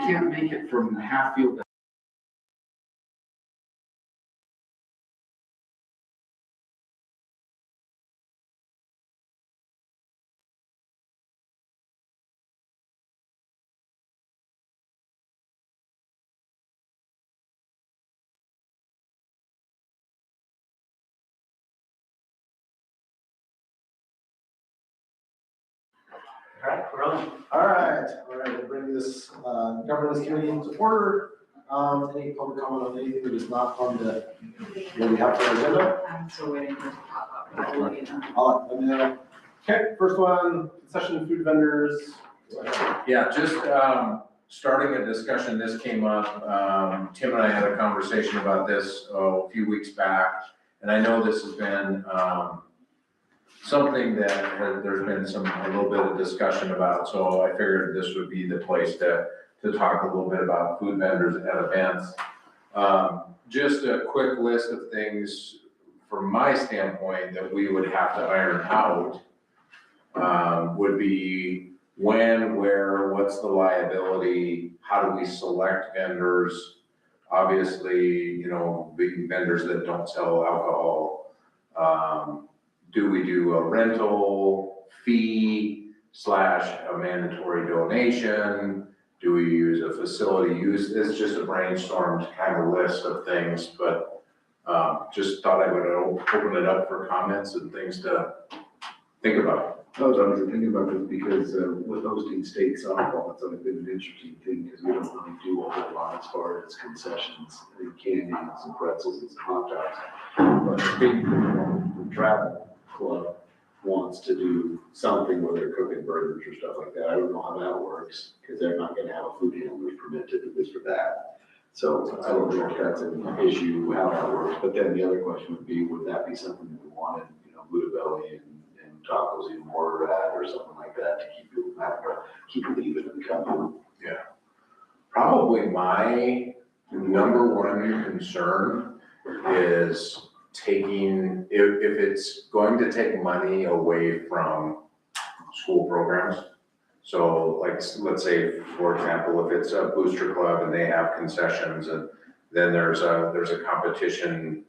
can't make it from Hatfield to All right, we're on. All right, we'll bring this governance committee into order. Any public comment on anything that is not on the, what we have for our agenda? I'm still waiting for it to pop up. I will let you know. Let me know. Okay, first one, concession food vendors. Yeah, just starting a discussion, this came up, Tim and I had a conversation about this a few weeks back, and I know this has been something that there's been a little bit of discussion about, so I figured this would be the place to talk a little bit about food vendors at events. Just a quick list of things from my standpoint that we would have to iron out would be when, where, what's the liability, how do we select vendors? Obviously, you know, big vendors that don't sell alcohol. Do we do a rental fee / a mandatory donation? Do we use a facility use? It's just a brainstormed kind of list of things, but just thought I would open it up for comments and things to think about. I was honestly thinking about this because with hosting state softball, it's always been an interesting thing because we don't really do a whole lot as far as concessions and candies and pretzels and hot dogs. But I think the travel club wants to do something where they're cooking burgers or stuff like that. I don't know how that works because they're not going to have a food handler's permit to do this or that. So I don't know if that's an issue, how that works. But then the other question would be, would that be something that we wanted, you know, Buddha Belly and tacos even more at or something like that to keep people back, keep it even in the company? Yeah. Probably my number one concern is taking, if it's going to take money away from school programs. So like, let's say, for example, if it's a booster club and they have concessions and then there's a competition,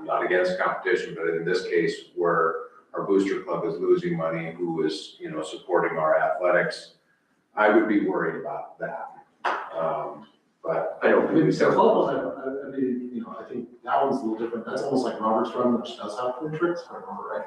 not against competition, but in this case where our booster club is losing money, who is, you know, supporting our athletics, I would be worried about that. But I don't think so. I mean, you know, I think that one's a little different. That's almost like Robert's Run, which does have food tricks, if I remember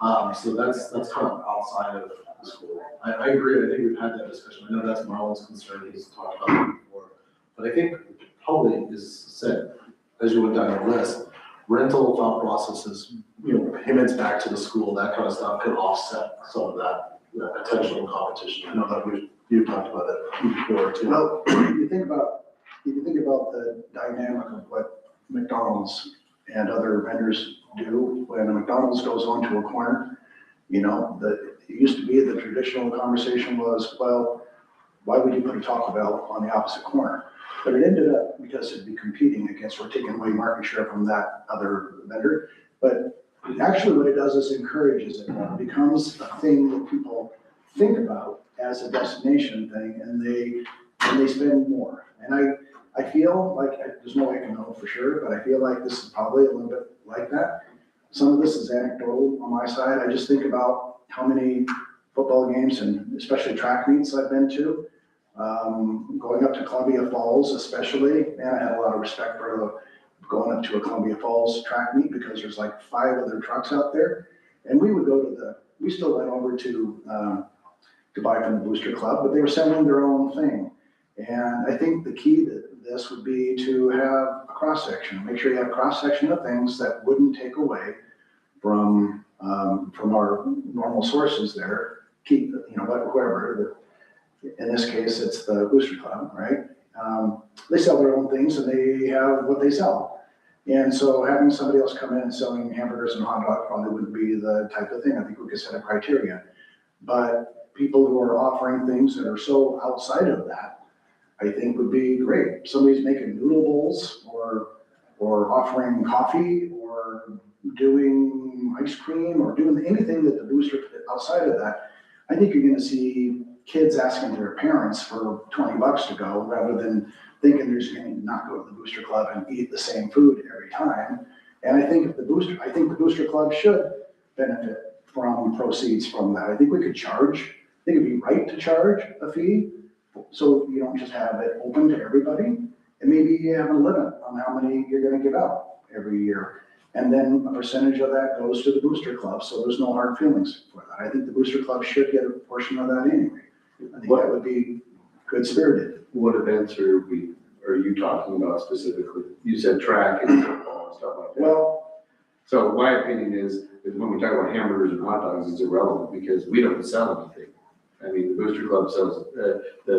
right. So that's kind of outside of the school. I agree. I think we've had that discussion. I know that's Marlon's concern. He's talked about it before. But I think probably is said, as you went down your list, rental thought processes, you know, payments back to the school, that kind of stuff could offset some of that potential competition. I know that you've talked about it before too. Well, if you think about the dynamic of what McDonald's and other vendors do, when a McDonald's goes onto a corner, you know, it used to be the traditional conversation was, well, why would you put a Taco Bell on the opposite corner? But it ended up, because it'd be competing against or taking away market share from that other vendor. But actually what it does is encourages it. It becomes a thing that people think about as a destination thing, and they spend more. And I feel like, there's no way I can know for sure, but I feel like this is probably a little bit like that. Some of this is anecdotal on my side. I just think about how many football games and especially track meets I've been to. Going up to Columbia Falls especially, man, I had a lot of respect for going up to a Columbia Falls track meet because there's like 5 other trucks out there. And we would go we still went over to buy from the Booster Club, but they were selling their own thing. And I think the key to this would be to have a cross-section, make sure you have a cross-section of things that wouldn't take away from our normal sources there. Keep, you know, whoever, in this case, it's the Booster Club, right? They sell their own things and they have what they sell. And so having somebody else come in and selling hamburgers and hot dogs probably wouldn't be the type of thing. I think we could set a criteria. But people who are offering things that are so outside of that, I think would be great. Somebody's making noodle bowls or offering coffee or doing ice cream or doing anything that the Booster outside of that. I think you're gonna see kids asking their parents for $20 to go, rather than thinking they're just gonna not go to the Booster Club and eat the same food every time. And I think the Booster Club should benefit from proceeds from that. I think we could charge, I think it'd be right to charge a fee, so you don't just have it open to everybody. And maybe you have a limit on how many you're gonna give out every year. And then a percentage of that goes to the Booster Club, so there's no hard feelings for that. I think the Booster Club should get a portion of that anyway. I think that would be good spirited. What events are you talking about specifically? You said track and football and stuff like that. Well, So my opinion is when we talk about hamburgers and hot dogs, it's irrelevant because we don't sell anything. I mean, the Booster Club sells,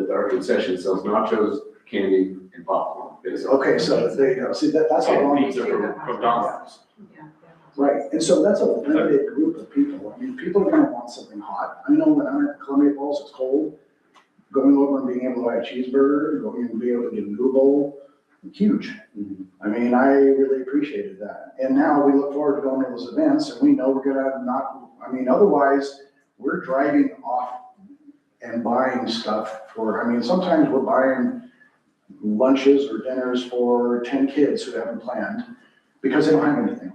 our concession sells nachos, candy, and popcorn, basically. okay, so there you go. See, that's how long. And pizza from Domino's. Right, and so that's a limited group of people. I mean, people are gonna want something hot. I know when I'm at Columbia Falls, it's cold. Going over and being able to buy a cheeseburger, going and being able to get a noodle bowl, huge. I mean, I really appreciated that. And now we look forward to going to those events and we know we're gonna not, I mean, otherwise, we're driving off and buying stuff for, I mean, sometimes we're buying lunches or dinners for 10 kids who haven't planned because they don't have anything.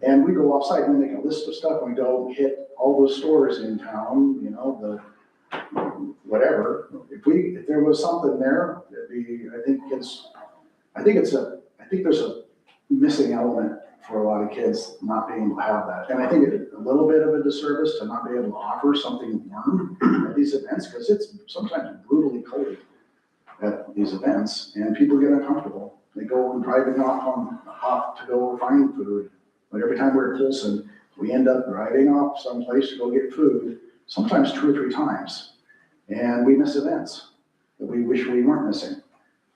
And we go offsite and we make a list of stuff and we go hit all those stores in town, you know, the whatever. If there was something there, it'd be, I think there's a missing element for a lot of kids not being able to have that. And I think it's a little bit of a disservice to not be able to offer something warm at these events, because it's sometimes brutally cold at these events and people get uncomfortable. They go driving off to go find food. But every time we're at Polson, we end up driving off someplace to go get food, sometimes 2 or 3 times. And we miss events that we wish we weren't missing.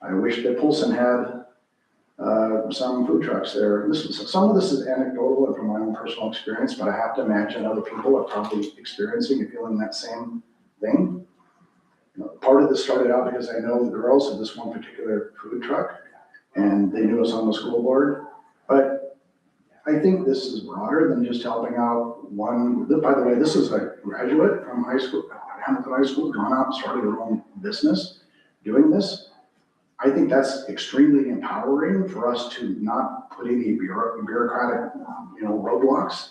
I wish that Polson had some food trucks there. Some of this is anecdotal and from my own personal experience, but I have to imagine other people are probably experiencing and feeling that same thing. You know, part of this started out because I know the girls of this one particular food truck and they knew us on the school board. But I think this is broader than just helping out one. By the way, this is a graduate from high school, Hamilton High School, gone out and started her own business doing this. I think that's extremely empowering for us to not put any bureaucratic, roadblocks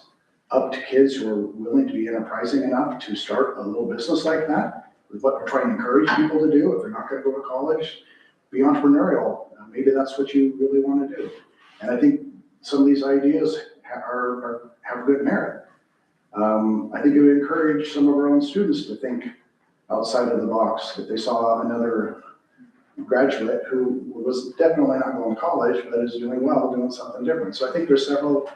up to kids who are willing to be enterprising enough to start a little business like that. With what we're trying to encourage people to do, if they're not going to go to college, be entrepreneurial. Maybe that's what you really want to do. And I think some of these ideas have good merit. I think it would encourage some of our own students to think outside of the box. If they saw another graduate who was definitely not going to college, but is doing well, doing something different. So I think there's several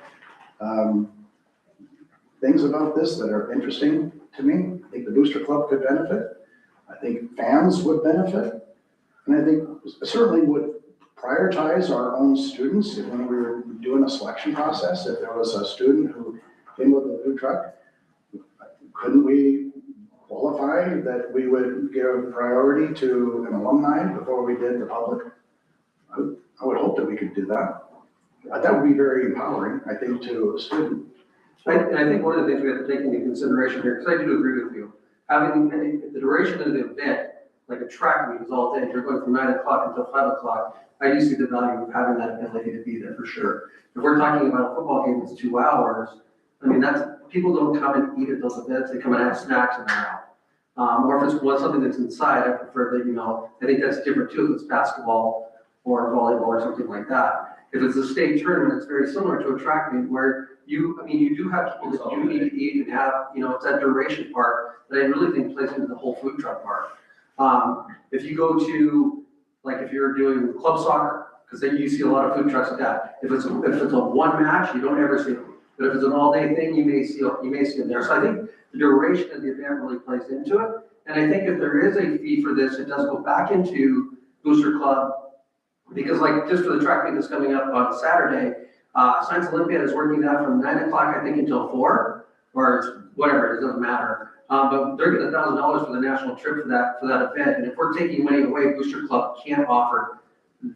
things about this that are interesting to me. I think the Booster Club could benefit. I think fans would benefit. And I think certainly would prioritize our own students when we were doing a selection process. If there was a student who came with a food truck, couldn't we qualify that we would give priority to an alumni before we did the public? I would hope that we could do that. That would be very empowering, I think, to a student. I think one of the things we have to take into consideration here, because I do agree with you, having the duration of the event, like a track meet is all day, you're going from 9 o'clock until 5 o'clock. I do see the value of having that ability to be there for sure. If we're talking about a football game that's 2 hours, I mean, people don't come and eat at those events, they come and have snacks and they're out. Or if it's something that's inside, I prefer that, I think that's different too, if it's basketball or volleyball or something like that. If it's a state tournament, it's very similar to a track meet where you do have people that do need to eat and have, it's that duration part that I really think plays into the whole food truck part. If you go to, like if you're doing club soccer, because then you see a lot of food trucks like that. If it's a one match, you don't ever see them. But if it's an all-day thing, you may see them there. So I think the duration of the event really plays into it. And I think if there is a fee for this, it does go back into Booster Club. Because like just for the track meet that's coming up on Saturday, Science Olympiad is working that from 9 o'clock, I think, until 4, or whatever, it doesn't matter. But they're getting $1,000 for the national trip for that event. And if we're taking money away, Booster Club can't offer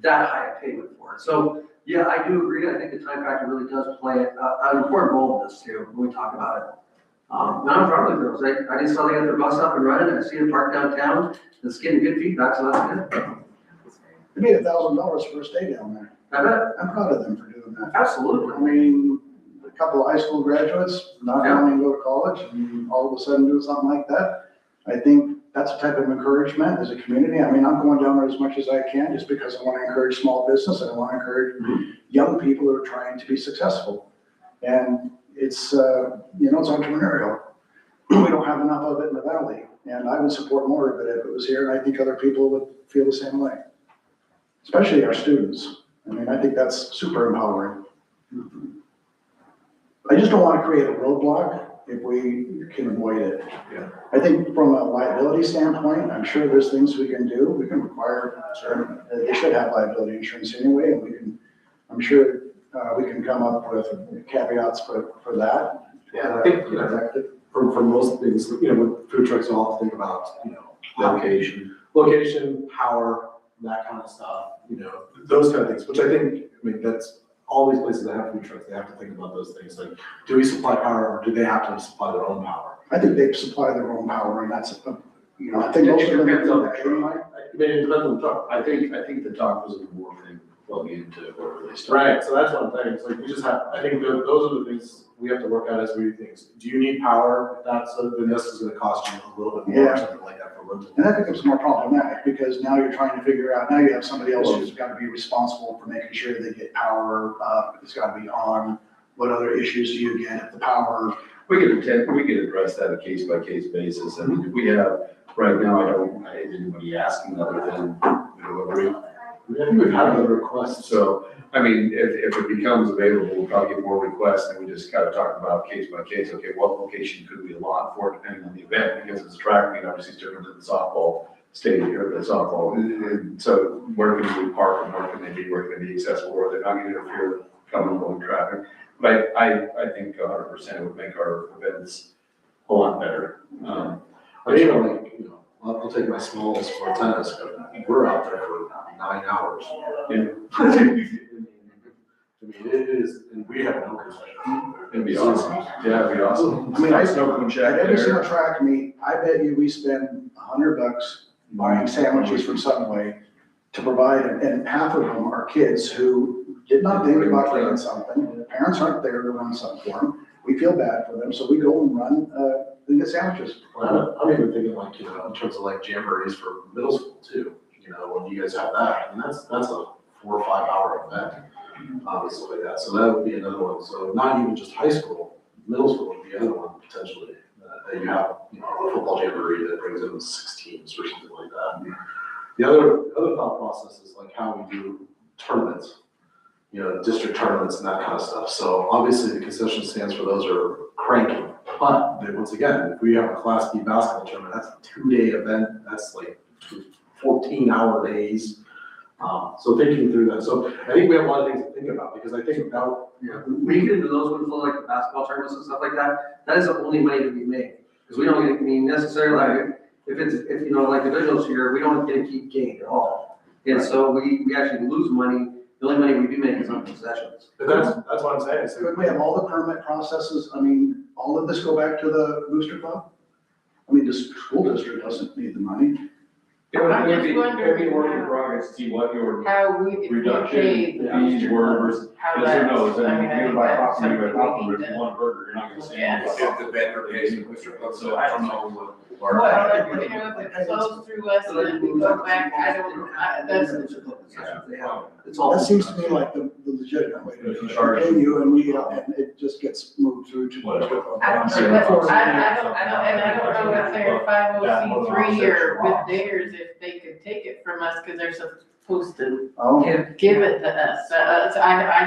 that high a payment for it. So yeah, I do agree. I think the time factor really does play an important role in this too, when we talk about it. And I'm proud of the girls, I just saw they got their bus up and running, I see it parked downtown, it's getting good feedback, so that's good. They made $1,000 for a stay down there. I bet, I'm proud of them for doing that. absolutely. I mean, a couple of high school graduates, not Yeah. wanting to go to college, and all of a sudden do something like that. I think that's a type of encouragement as a community. I mean, I'm going down there as much as I can, just because I want to encourage small business, and I want to encourage young people who are trying to be successful. And it's, it's entrepreneurial. We don't have enough of it in the valley, and I would support more of it if it was here, and I think other people would feel the same way. Especially our students. I mean, I think that's super empowering. I just don't want to create a roadblock if we can avoid it. Yeah. I think from a liability standpoint, I'm sure there's things we can do. We can require, they should have liability insurance anyway, and I'm sure we can come up with caveats for that. Yeah, I think, for most things, with food trucks, you'll have to think about, location, power, that kind of stuff, those kind of things, which I think, that's, all these places that have food trucks, they have to think about those things, like, do we supply power, or do they have to supply their own power? I think they supply their own power, and that's, I think most of them. Depends on the truck. I mean, it depends on the truck. I think the talk was more thing plug into wherever they start. Right, so that's what I'm saying, it's like, we just have, I think those are the things we have to work out as we do things. Do you need power? If that's, then this is gonna cost you a little bit more, or something like that for rental. And that becomes more problematic, because now you're trying to figure out, now you have somebody else who's got to be responsible for making sure they get power, it's got to be on. What other issues do you get if the power? We could address that on a case by case basis. I mean, if we have, right now, I don't have anybody asking other than delivery. I think we've had other requests. So, I mean, if it becomes available, we'll probably get more requests, and we just gotta talk about case by case. Okay, what location could we allot for, depending on the event, because it's track meet, obviously it's different than the softball stadium or the softball. And so where can we park, and where can they be accessible, where they're not gonna interfere with coming and going traffic. But I think 100% would make our events a lot better. I mean, like, I'll take my small sport tennis, but we're out there for 9 hours. Yeah. I mean, it is, and we have no concession. It'd be awesome. Yeah, it'd be awesome. I mean, I Snow cone shack At every there. single track meet, I bet you we spend $100 buying sandwiches from Subway to provide, and half of them are kids who did not think about doing something. Parents aren't there to run something for them. We feel bad for them, so we go and run, and get sandwiches. I'm even thinking like, in terms of like jamborees for middle school too, when you guys have that, and that's a 4 or 5 hour event. Stuff like that, so that would be another one, so not even just high school, middle school would be another one potentially, that you have, a football jamboree that brings in 6 teams or something like that. The other thought process is like how we do tournaments, district tournaments and that kind of stuff, so obviously the concession stands for those are cranky, but once again, if we have a Class B basketball tournament, that's a 2-day event, that's like 14-hour days. So thinking through that, so I think we have a lot of things to think about, because I think about, We get into those ones, like the basketball tournaments and stuff like that, that is the only money to be made. Because we don't get, necessarily, like, if like the visuals here, we don't get a keep gain at all. And so we actually lose money, the only money we do make is on concessions. but that's what I'm saying, So so if we have all the permit processes, I mean, all of this go back to the Booster Club? I mean, the school district doesn't need the money. It would I'm be, just it'd be wondering work in how- progress to see what your How we, if we reduction paid fees were versus, how because who that's, knows, I I mean, mean, I you think buy that's popcorn, you buy something popcorn, we but need if to. you want a burger, you're not gonna say. Yes. If the vendor pays the booster club, so I don't know what. Well, if it flows through us and then we go back, that's, It's all. That seems to me like the legitimate way to do it. We pay you and and it just gets moved through to Booster Club. I don't know, but I don't know if they're 501c3 or with theirs, if they could take it from us, because they're supposed to Oh, give it to us. So I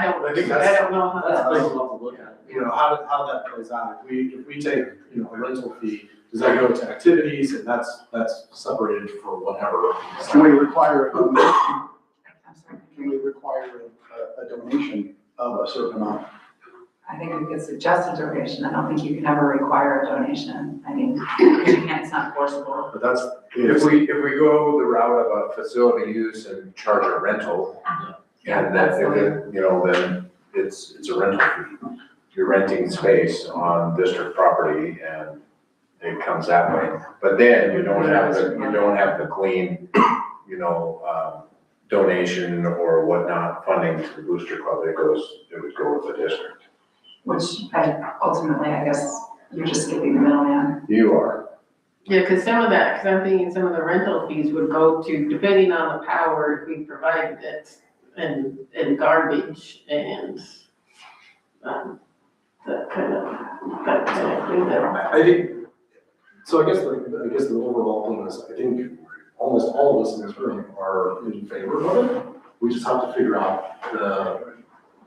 don't know how that's that. things we'll have to look at, how that plays out. If we take, a rental fee, does that go to activities, and that's separated for whatever. can we require a donation? Can we require a donation of a certain amount? I think we could suggest a donation. I don't think you can ever require a donation. I mean, because you can't, it's not forcible. But that's, If we go the route of a facility use and charge a rental, Yeah, and that's then, the way. then it's a rental fee. you're renting space on district property and it comes that way. But then you don't have the clean, donation or whatnot funding to the Booster Club. It would go with the district. Which ultimately, I guess, you're just skipping the middleman. You are. Yeah, cause I'm thinking some of the rental fees would go to, depending on the power, if we provided it, and garbage and, that kind of thing that. I think, so I guess the overall thing is, I think almost all of us in this room are in favor of it. We just have to figure out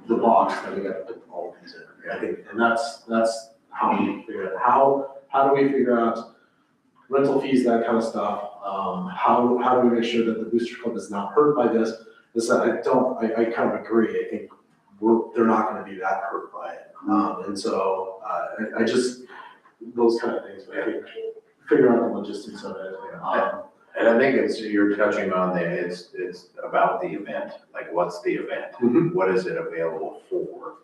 the box that we gotta put all of these in. I think, and that's how we figure it out. How do we figure out rental fees, that kind of stuff? How do we make sure that the Booster Club is not hurt by this? I kind of agree. I think they're not gonna be that hurt by it. And so, I just, those kind of things, but I think figure out the logistics of it. And I think you're touching on it's about the event, like what's the event? Mhm. What is it available for?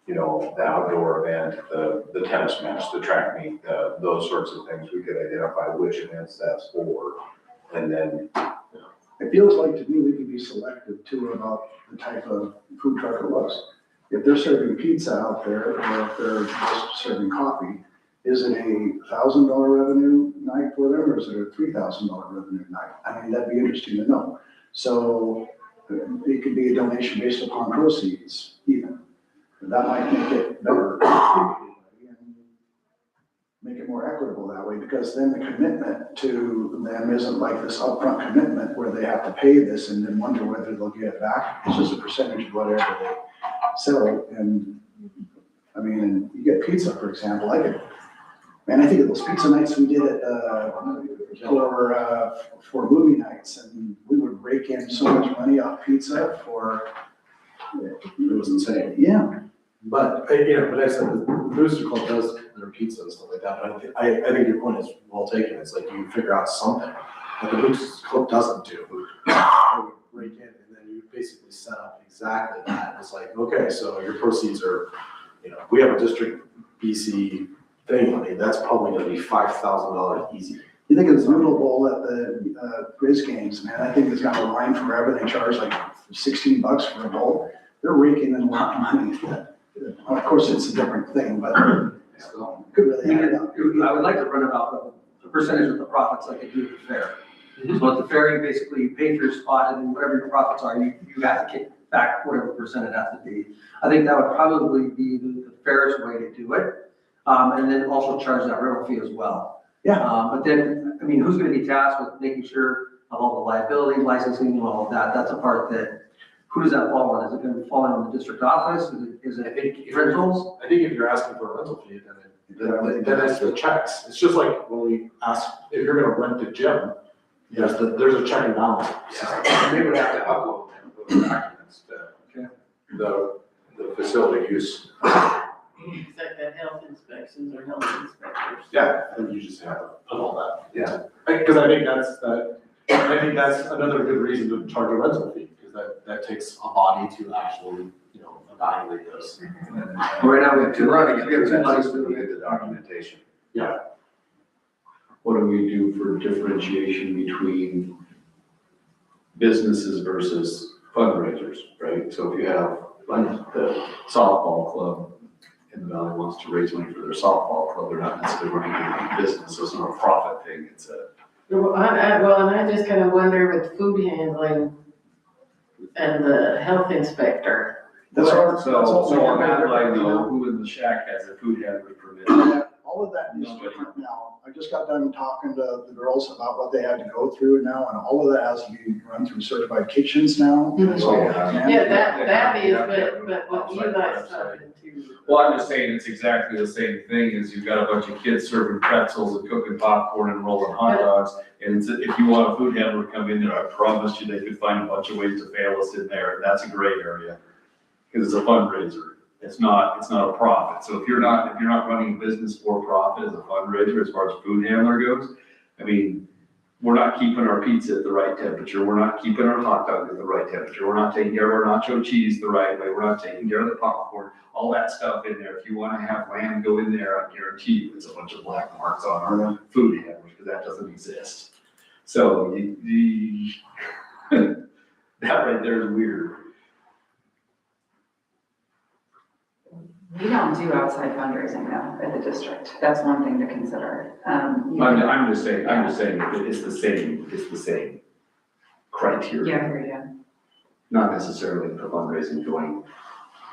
The outdoor event, the tennis match, the track meet, those sorts of things, we could identify which events that's for. And then, It feels like to me we could be selective too about the type of food truck it was. If they're serving pizza out there, or if they're just serving coffee, is it a $1,000 revenue night for them, or is it a $3,000 revenue night? I mean, that'd be interesting to know. So it could be a donation based upon proceeds even. That might make it better. Make it more equitable that way, because then the commitment to them isn't like this upfront commitment where they have to pay this and then wonder whether they'll get it back. It's just a percentage of whatever they sell. And I mean, you get pizza, for example, I think of those pizza nights we did at, for movie nights, and we would rake in so much money off pizza for, it was insane. Yeah. But I said, the Booster Club does their pizza and stuff like that, but I think your point is well taken. It's like you figure out something that the Booster Club doesn't do. You break in and then you basically set up exactly that. It's like, okay, so your proceeds are, we have a district BC thing, I mean, that's probably gonna be $5,000 easy. You think of the Noodle Bowl at the Grizz games, man, I think it's got a line forever. They charge like $16 for a bowl. They're raking in a lot of money. Of course, it's a different thing, but could really add up. I would like to run it off of the percentage of the profits like they do at the fair. So at the fair, you basically pay for your spot, and then whatever your profits are, you have to kick back whatever percent it has to be. I think that would probably be the fairest way to do it. And then also charge that rental fee as well. Yeah. But then, I mean, who's gonna be tasked with making sure of all the liability, licensing, and all of that? That's a part that, who does that fall on? Is it gonna be falling on the district office? Is it rentals? I think if you're asking for a rental fee, then it's the checks. It's just like when we ask, if you're gonna rent a gym, there's a check and balance. yeah, they would have to upload those documents to the facility use. It's like that health inspections or health inspectors. Yeah, and you just have to put all that. Yeah. Because I think that's another good reason to charge a rental fee, because that takes a body to actually, evaluate those. Right now, we have two. Running expenses to get the documentation. What do we do for differentiation between businesses versus fundraisers, right? So if you have, like, the softball club in the valley wants to raise money for their softball club, they're not necessarily running a business, so it's not a profit thing, it's a. Well, and I just kind of wonder with food handling and the health inspector. That's our, that's So also. on that line though, who in the shack has a food handler permit? All of that is different now. I just got done talking to the girls about what they had to go through now, and all of that has to be run through certified kitchens now. Mhm. So, Yeah, that is, but what you guys talking to. Well, I'm just saying it's exactly the same thing as you've got a bunch of kids serving pretzels and cooking popcorn and rolling hot dogs. And if you want a food handler to come in there, I promise you they could find a bunch of ways to fail us in there. And that's a gray area. Because it's a fundraiser. It's not a profit. So if you're not running a business for profit as a fundraiser, as far as food handler goes, I mean, we're not keeping our pizza at the right temperature. We're not keeping our hot dog at the right temperature. We're not taking care of our nacho cheese the right way. We're not taking care of the popcorn. all that stuff in there. If you wanna have lamb go in there, I guarantee you, it's a bunch of black marks on our food handlers, because that doesn't exist. So that right there is weird. We don't do outside fundraising though at the district. That's one thing to consider. I'm just saying, that it's the same criteria. Yeah, I hear you. Not necessarily for fundraising going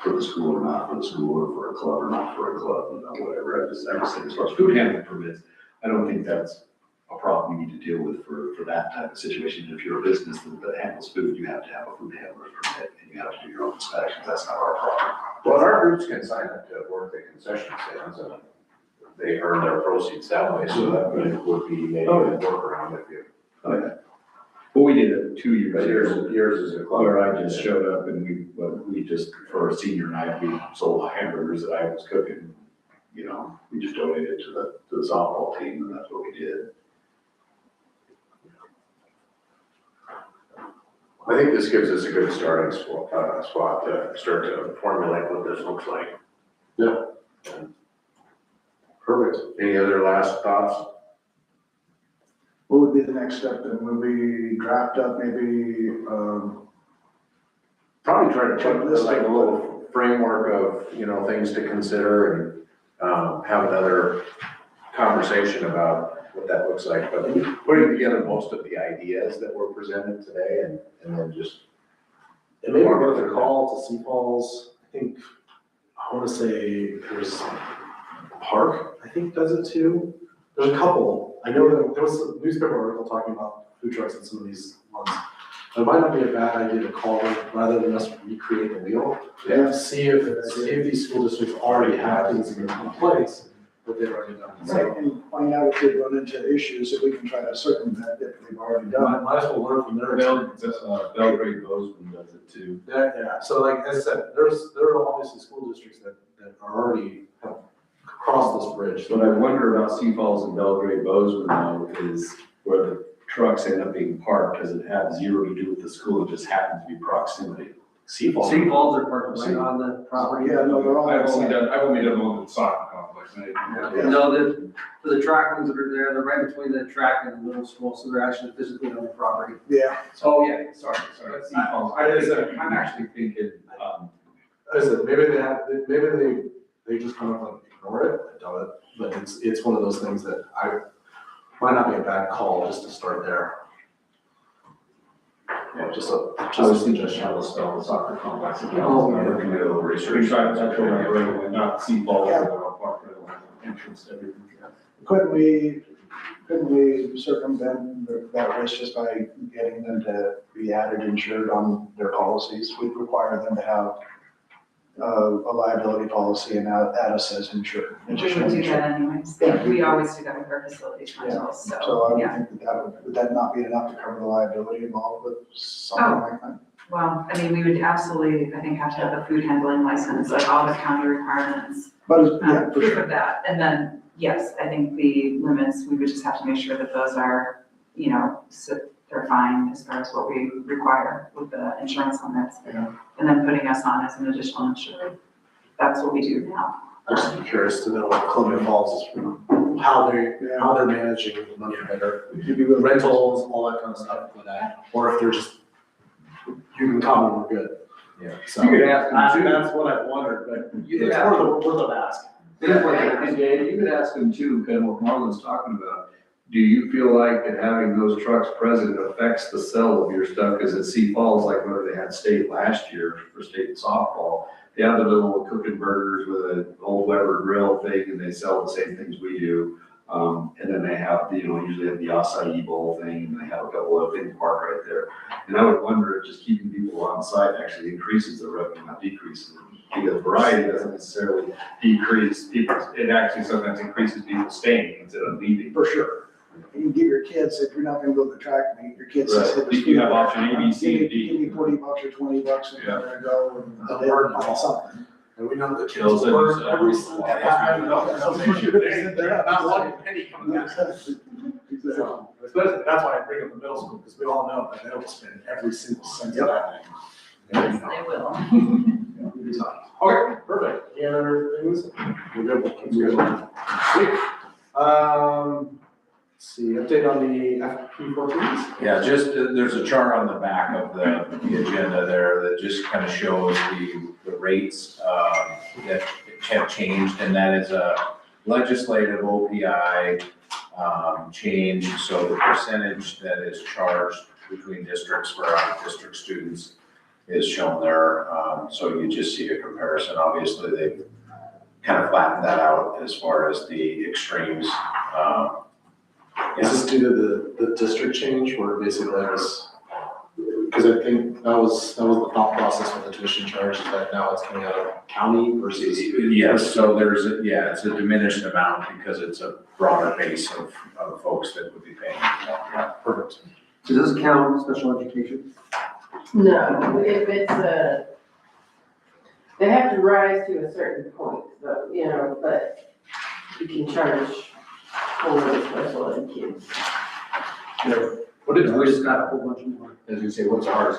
for the school or not for the school, or for a club or not for a club, whatever. I just think as far as food handling permits, I don't think that's a problem you need to deal with for that type of situation. If you're a business that handles food, you have to have a food handler permit, and you have to do your own inspections. That's not our problem. Well, our groups can sign up to work the concession stands and they earn their proceeds that way, so that would be maybe a workaround if you. Okay. Well, we did it 2 years ago. Yours is a club. Where I just showed up and we just, for a senior night, we sold hamburgers that I was cooking. You know, we just donated to the softball team, and that's what we did. I think this gives us a good starting spot to start to formulate what this looks like. Yeah. Perfect. Any other last thoughts? What would be the next step then? Would we draft up maybe, Probably try to put this like a little framework of, you know, things to consider and have another conversation about what that looks like, but putting together most of the ideas that were presented today and then just. It may be worth a call to Sioux Falls. I think, I want to say there's Park, I think does it too. There's a couple. I know that there was a newspaper article talking about food trucks in some of these ones. It might not be a bad idea to call them rather than us recreate the wheel. Yeah. See if these school districts already have things in place that they've already done. right, and find out if they run into issues that we can try to circumvent if they've already done. Might as well learn from their experience. Belgrade Bozeman does it too. Yeah, so like as I said, there are obviously school districts that are already have crossed this bridge. What I wonder about Sioux Falls and Belgrade Bozeman though is where the trucks end up being parked, does it have zero to do with the school, it just happens to be proximity? Sioux Falls. St. Paul's are parked right on the property. Yeah, no, they're all. I've only done one with the soccer complex. No, for the track ones that are there, they're right between the track and the middle school, so they're actually physically on the property. Yeah, Oh, yeah, sorry. That's Sioux Falls. I'm actually thinking, I said, maybe they just kind of like ignore it, I doubt it, but it's one of those things that might not be a bad call just to start there. Yeah, just a suggestion. how to spell the soccer complex. Oh, I'm looking at a little research. We tried to control that right away, not Sioux Falls, park right away, entrance to everything. couldn't we circumvent that risk just by getting them to be added insured on their policies? We'd require them to have a liability policy and add us as insured. We would do that anyways. We always do that with our facilities rentals, So I so, would yeah. think would that not be enough to cover the liability involved with something like that? Well, I mean, we would absolutely, I think, have to have a food handling license, like all the county requirements, But, yeah, for proof sure. of that. And then, yes, I think the limits, we would just have to make sure that those are, you know, so they're fine as far as what we require with the insurance limits. Yeah. And then putting us on as an additional insured. That's what we do now. I'd just be curious to know what Columbia Falls is, how they're managing money better, rentals, all that kind of stuff for that, or if they're just, you can come and we're good. Yeah. So, You could ask them too. that's what I've wondered, but You could it's ask. worth an ask. And Dave, you could ask them too, kind of what Marlon's talking about. Do you feel like that having those trucks present affects the sale of your stuff? Because at Sioux Falls, like where they had state last year for state softball, they have the little cooking burgers with an old Weber grill thing, and they sell the same things we do. And then they have, usually have the acai bowl thing, and they have a couple of things parked right there. And I would wonder if just keeping people on site actually increases the revenue, not decreases it. Because variety doesn't necessarily decrease people, it actually sometimes increases people staying instead of leaving. For sure. You can give your kids, if you're not gonna go to the track meet, your kids just hit the. Right. You have option A, B, C, and D. Give me $40 or $20 and you're gonna go and They'll they'll burn it buy all. something. And we know the kids Kills it, burn so- every single. I know. They're not one penny coming back. So, especially, that's why I bring up the middle school, because we all know that they don't spend every single cent of that thing. Yes, they will. Okay, perfect. Any other things? We're good. Sweet. Let's see, update on the FP14s? Yeah, just, there's a chart on the back of the agenda there that just kind of shows the rates, that have changed, and that is a legislative OPI, change, so the percentage that is charged between districts for out-of-district students is shown there, so you just see a comparison. Obviously, they've kind of flattened that out as far as the extremes. Is this due to the district change where basically it was, because I think that was the thought process with the tuition charge, is that now it's coming out of county versus. Yes, so it's a diminished amount because it's a broader base of folks that would be paying. Yeah, perfect. Does this count special education? No, if it's they have to rise to a certain point, but, but you can charge for the special ed kids. What did We just got a whole bunch more. As you say, what's ours?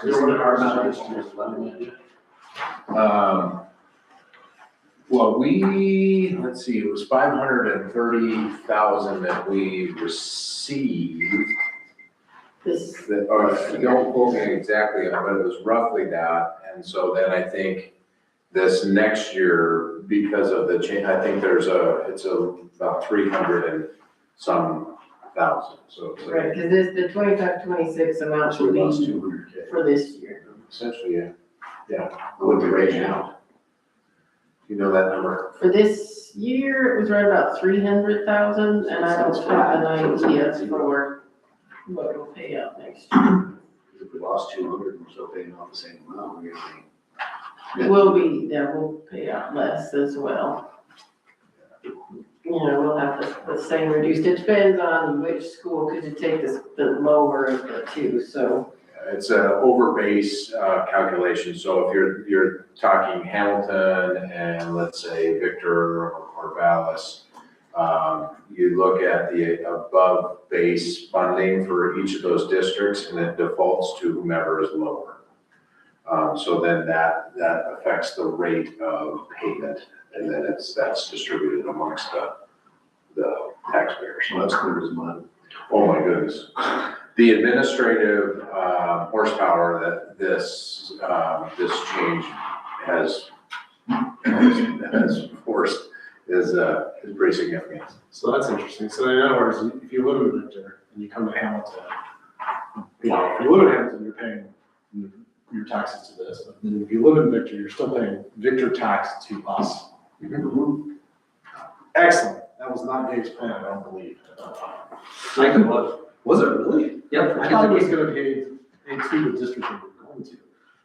Well, let's see, it was 530,000 that we received. Don't quote me exactly on it, but it was roughly that. And so then I think this next year, because of the change, I think it's about 300 and some thousand, so. it's Right, because the 25-26 amount So would we lost be 200K. for this year. Essentially, yeah. What would be right now? You know that number? For this year, it was right about 300,000, and I don't have an idea for what we'll pay out next year. If we lost 200 and we're still paying off the same amount, we're gonna We'll pay out less as well. We'll have the same reduced, it depends on which school, because you take the lower of the two, so. It's a over base calculation, so if you're talking Hamilton and let's say Victor or Corvallis, you look at the above base funding for each of those districts and it defaults to whomever is lower. So then that affects the rate of payment, and then that's distributed amongst the taxpayers. So that's clear as mud. Oh my goodness. The administrative horsepower that this change has forced is pretty significant. So that's interesting. So in other words, if you live in Victor and you come to Hamilton, if you live in Hamilton, you're paying your taxes to this. But then if you live in Victor, you're still paying Victor tax to us. Excellent. That was not Dave's plan, I don't believe. Like it was. Was it really? Yep. I thought it was gonna pay to the district that we're going to.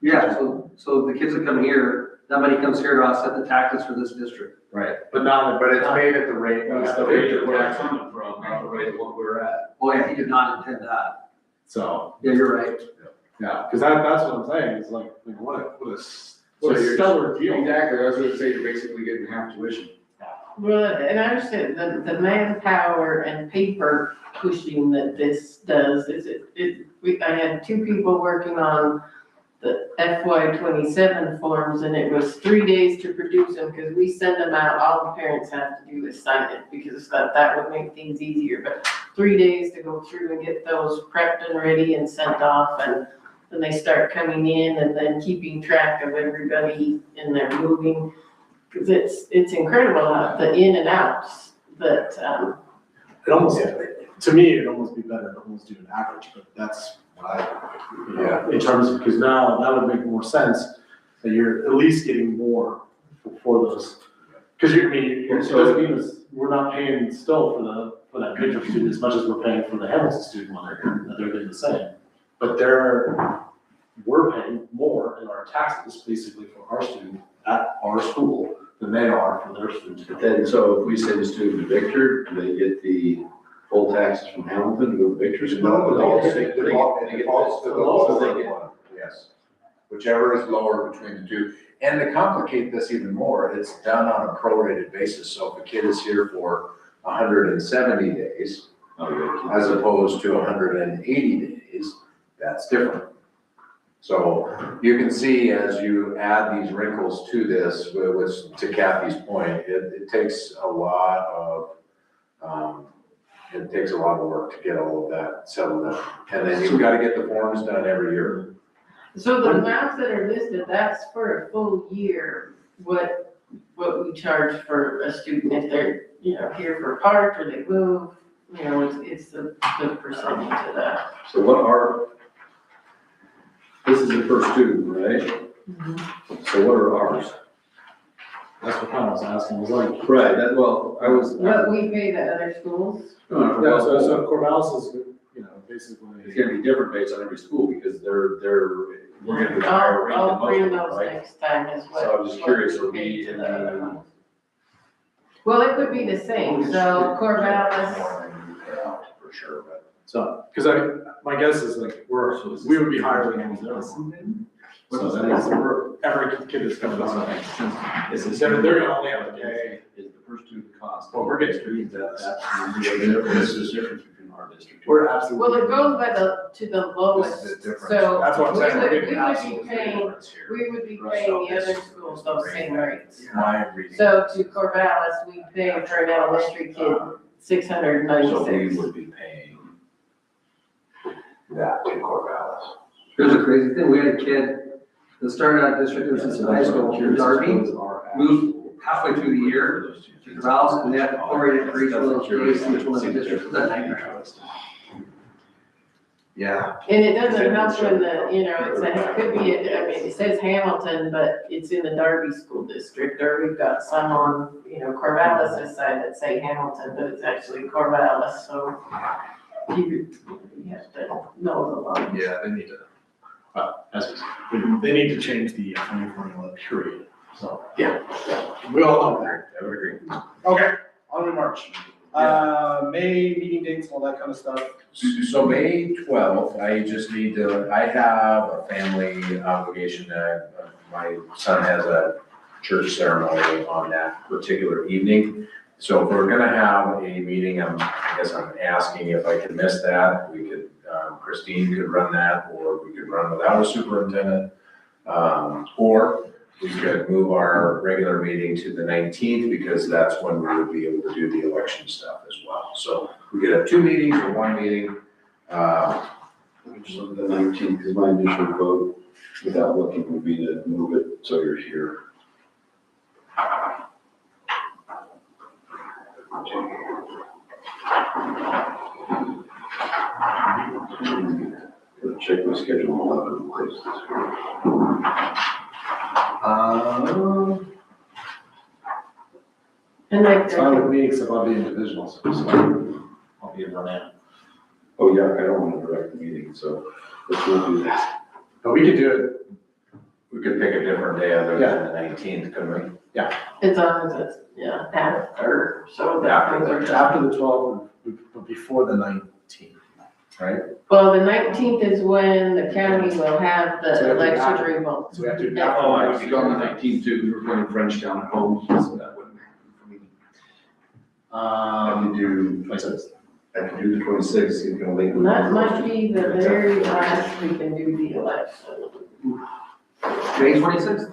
Yeah, so the kids that come here, that money comes here to offset the taxes for this district. Right. But not, But it's made at the rate It's of the the rate Victor of tax. coming from, not the rate of what we're at. Oh yeah, he did not intend that. so, Yeah, you're right. yeah, because that's what I'm saying, it's like what a So you're- stellar deal. Exactly, I was gonna say, you're basically getting half tuition. Well, and I understand the manpower and paper pushing that this does, I had 2 people working on the FY27 forms, and it was 3 days to produce them, because we send them out, all the parents have to do is sign it, because that would make things easier, but 3 days to go through and get those prepped and ready and sent off, and then they start coming in, and then keeping track of everybody in their moving, because it's incredible how the in and outs, but, It almost, to me, it'd almost be better to almost do an average, but that's what in terms of, because now that would make more sense, that you're at least getting more for those. Because it doesn't mean we're not paying still for that Victor student as much as we're paying for the Hamilton student when they're here, that they're getting the same. But we're paying more in our taxes basically for our student at our school than they are for their students. But then, so if we send a student to Victor, do they get the full taxes from Hamilton to go to Victor's? Yes, whichever is lower between the two. And to complicate this even more, it's done on a prorated basis. So if a kid is here for 170 days, as opposed to 180 days, that's different. So you can see as you add these wrinkles to this, which to Kathy's point, it takes a lot of, it takes a lot of work to get all of that settled out. And then you've got to get the forms done every year. So the amounts that are listed, that's for a full year, what we charge for a student if they're, here for part or they move, it's the percentage of that. So this is the first student, right? So what are ours? That's what I was asking, was like. Right, I was. What we pay the other schools? Yeah, so Corvallis is, basically. It's gonna be different based on every school, because we're gonna be higher rate than I'll bring most of those them, right? next time as well. So I'm just curious, are what we pay to in the other the- ones. Well, it could be the same, so Corvallis, More than you pay out, for sure, but. So, because my guess is like, we would be higher than any other. So that means that every kid that's coming to us, they're gonna only have to pay. Is the first student cost. Well, we're getting Street, that's the difference between our district. We're absolutely. well, it goes by to the lowest, This is the difference. so That's what I'm saying, we're getting we would absolute be paying, difference here. we would be paying the other schools those same rates. My reading. So to Corvallis, we pay for an elementary kid $696. So we would be paying that to Corvallis. Here's a crazy thing, we had a kid that started out district, it was in high school, in Darby, moved halfway through the year to Corvallis, and they had prorated for each one of those days, each one of the districts, that nightmare. Yeah. And it doesn't help when it could be, it says Hamilton, but it's in the Darby School District, or we've got some on, Corvallis' side that say Hamilton, but it's actually Corvallis, so you have to know the line. Yeah, they need to, they need to change the funding formula, period, so. Yeah. We all know that. I would agree. Okay, on to March. May meeting dates, all that kind of stuff. So May 12th, I have a family obligation. My son has a church ceremony on that particular evening. So if we're gonna have a meeting, I guess I'm asking if I can miss that. We could, Christine could run that, or we could run without a superintendent. Or we could move our regular meeting to the 19th, because that's when we would be able to do the election stuff as well. So we could have two meetings or one meeting. Just look at the 19th, because my initial vote, without looking, would be to move it so you're here. Gotta check my schedule in 11 places. And like, It's fine with me, except I'll be in divisionals, so I'll be in Ronan. Oh, yeah, I don't want to direct the meeting, so let's not do that. But we could do it, We could pick a different day other than the 19th, couldn't we? as long as it's, after, so that. after the 12th, but before the 19th. Right? Well, the 19th is when the county will have So we the have to election add- results. So we have to. Yeah. Oh, I would be gone the 19th too, we were going to Frenchtown at home, so that wouldn't. I can do, 26th. I can do the 26th, you can link with. That might be the very last we can do the election. May 26th?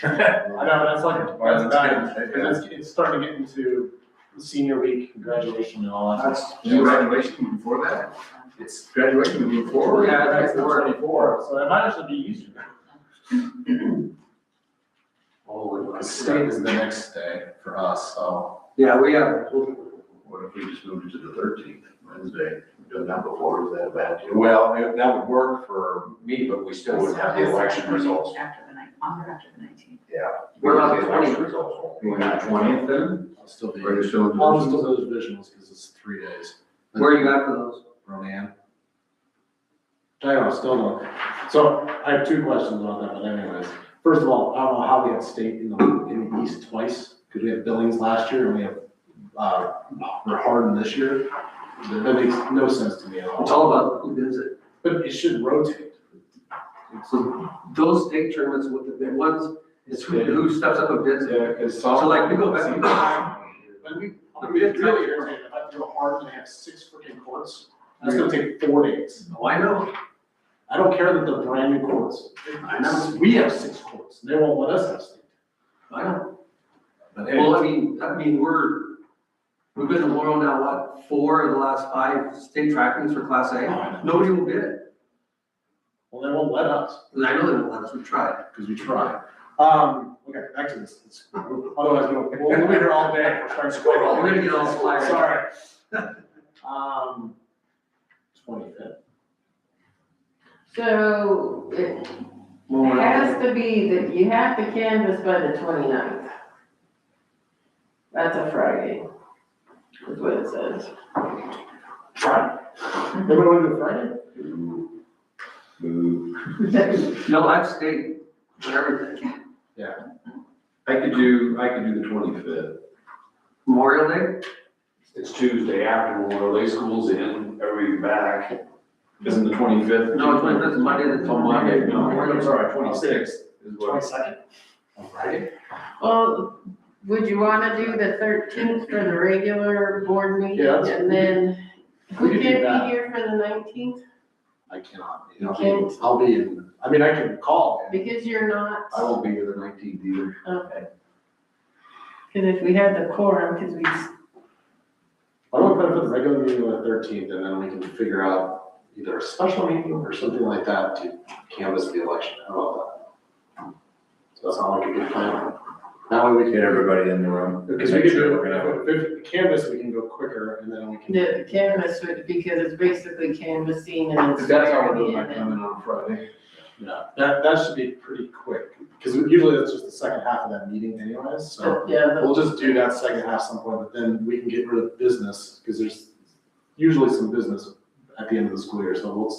I know, that's like, Why that's that's bad, good. because it's starting to get into senior week, graduation and all that. Is graduation before that? It's graduation before? Yeah, that's 24, so it might actually be easier. Oh, State is the next day for us, so. Yeah, we have, what if we just moved it to the 13th, Wednesday? We've done that before, is that a bad deal? Well, that would work for me, but we still wouldn't have the election results. After the 19th. Yeah. What about the election 20th? results won't be You want the 20th then? I'll still be, Are you still in I'll divisions? still do divisionals because it's 3 days. where are you at for those? Ronan. I know, still don't. So I have two questions about that, but anyways. First of all, I don't know how we have state in the east twice, because we have Billings last year and we have, Hardin this year. That makes no sense to me at It's all. all about who bids it. But it should rotate. So those state tournaments with the big ones, it's who steps up and bids it. Yeah, because. So like, we go back and But we did really irritated, if I do a Hardin, they have 6 freaking courts. That's gonna take 4 days. Oh, I know. I don't care that they're brand new courts. I know. We have 6 courts, and they won't let us have state. I know. But hey, Well, I mean, we've been to Laurel now, what, 4 of the last 5 state track meets for Class I A? know. Nobody will bid it. well, they won't let us, And I know they won't let us, we've tried. because we try. Okay, back to this. Otherwise, we'll be here all day. We're starting to go all We're gonna day. get all fired. Sorry. 25th. So it Well, has to be that you have to canvass by the 29th. That's a Friday, is what it says. Friday. Everybody want to do Friday? Boo. No, I've stayed for everything. I could do the 25th. Memorial Day? It's Tuesday after Memorial Day, school's in, everybody's back. Isn't the 25th? No, 25th is Monday, the Oh, Monday, no, Memorial I'm Day. sorry, 26th is what. 22nd? On Friday? Well, would you wanna do the 13th for the regular board meeting? Yeah, that's- And then, who we could do can't that. be here for the 19th? I cannot. You can't? I'll be in, I mean, I can call. Because you're not, I won't be here the 19th either. okay. Cause if we had the quorum, cause we, Why don't we put it for the regular meeting on the 13th, and then we can figure out either a special meeting or something like that to canvass the election. How about that? Does that sound like a good plan? That way we Get can, everybody in the room. because we Make can sure do, we're gonna have if canvas, we can go quicker, and then we can. the canvas would, because it's basically canvassing and it's. If that's how we're doing swearing my in and- coming on Friday. Yeah, that should be pretty quick, because usually that's just the second half of that meeting anyways, so. Yeah, We'll just do that second half some point, but then we can get rid of business, because there's usually some business at the end of the school year, so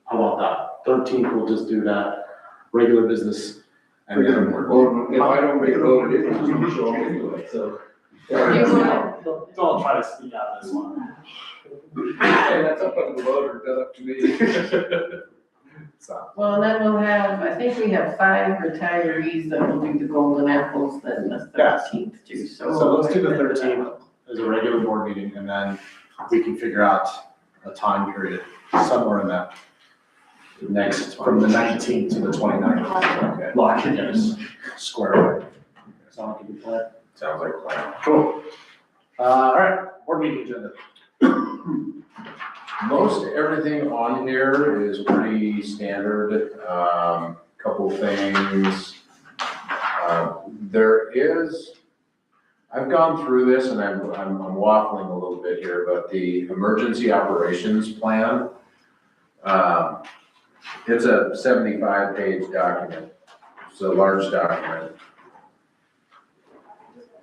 how about that? 13th, we'll just do that, regular business, and then. Well, if I don't make voted, it doesn't show up anyway, so. You want- Don't try to speak out this one. Hey, that's up to the voter, that's up to me. So, Well, then we'll have, I think we have 5 retirees that will do the golden apples then the Yes. 13th too, so. So let's do the 13th as a regular board meeting, and then we can figure out a time period somewhere in that next, from the 19th to the 29th. Okay. Lock it in, square away. Sound like a good plan? Sounds like a plan. Cool. All right, board meeting agenda. Most everything on here is pretty standard, couple things. There is, I've gone through this and I'm waffling a little bit here, but the emergency operations plan, it's a 75-page document. It's a large document.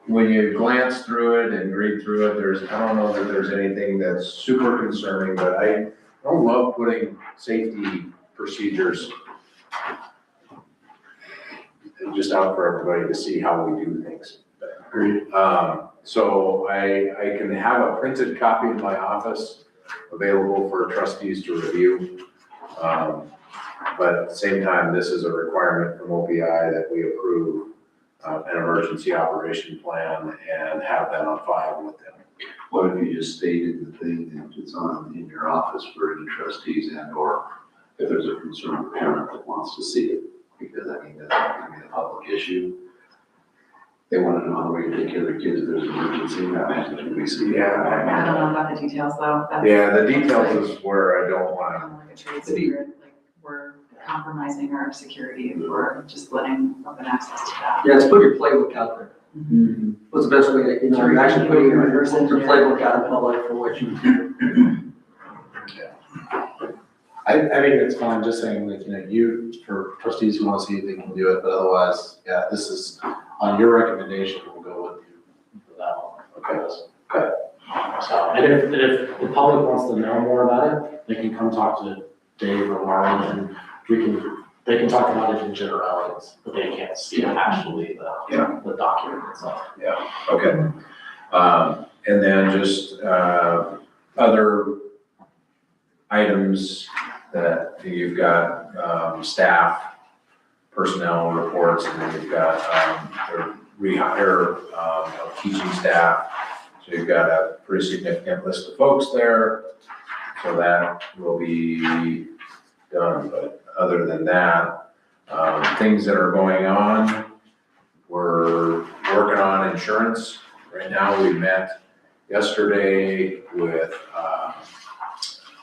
When you glance through it and read through it, I don't know that there's anything that's super concerning, but I don't love putting safety procedures just out for everybody to see how we do things. So I can have a printed copy in my office available for trustees to review. But at the same time, this is a requirement from OPI that we approve an emergency operation plan and have that on file with them. What if you just stated the thing that it's on in your office for any trustees and or if there's a concerned parent that wants to see it? Because I mean, that's gonna be a public issue. They want to know how we take care of their kids if there's an emergency, imagine we see. I don't know about the details though. That's- Yeah, the details is where I don't want Like a trade secret, like we're compromising our security if we're just letting open access to that. Yeah, just put your playbook out there. What's the best way to, you're actually putting your playbook out in public for what you do. I think it's fine, just saying like, you, for trustees who want to see it, they can do it, but otherwise, yeah, this is on your recommendation, we'll go with you for that one. Okay. So, and if the public wants to know more about it, they can come talk to Dave or Marlon, and they can talk about it in generalities, but they can't see actually the document itself. Okay. And then just, other items that you've got, staff, personnel reports, and then you've got, the rehire, of teaching staff. So you've got a pretty significant list of folks there. So that will be done, but other than that, things that are going on, we're working on insurance. Right now, we met yesterday with,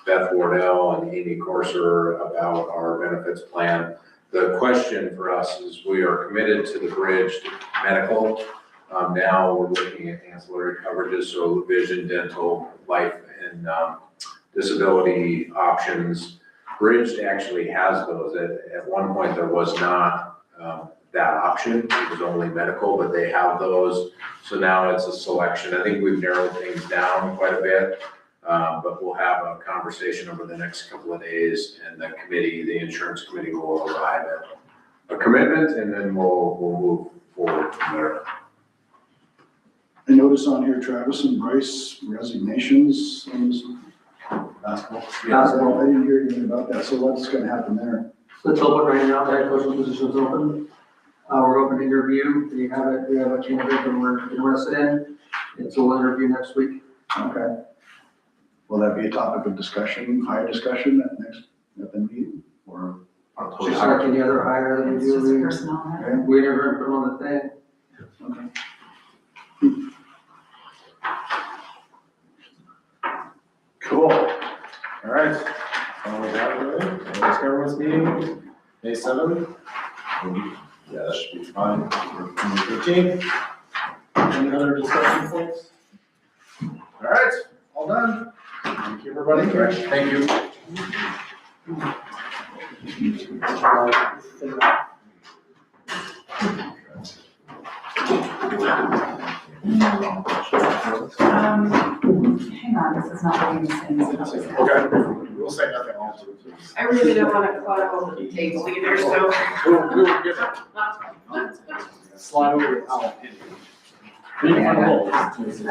Beth Wardell and Amy Corser about our benefits plan. The question for us is we are committed to the bridge to medical. Now we're looking at ancillary coverages, so vision, dental, life, and disability options. Bridge actually has those. At one point, there was not that option. It was only medical, but they have those. So now it's a selection. I think we've narrowed things down quite a bit. But we'll have a conversation over the next couple of days, and the committee, the insurance committee, will arrive at a commitment, and then we'll move forward from there. I notice on here Travis and Bryce resignations, Basketball. I didn't hear anything about that, so what's gonna happen there? So it's open right now, the head coaching position is open. We're open to interview, we have a candidate that we're interested in, and so we'll interview next week. Okay. Will that be a topic of discussion, higher discussion at the meeting, or? Just like any other hire that we It's just a do, personnel matter. we never put them on the thing. Okay. Cool. All right. All we got, really? Next everyone's meeting, May 7th. Yeah, that should be fine for 2013. Any other discussion points? All right, all done. Thank you, everybody. Thank you. Hang on, this is not reading the same. Okay, we'll say nothing else. I really don't wanna clog the table either, so. We'll get it. Slide over your towel. You can find a hole.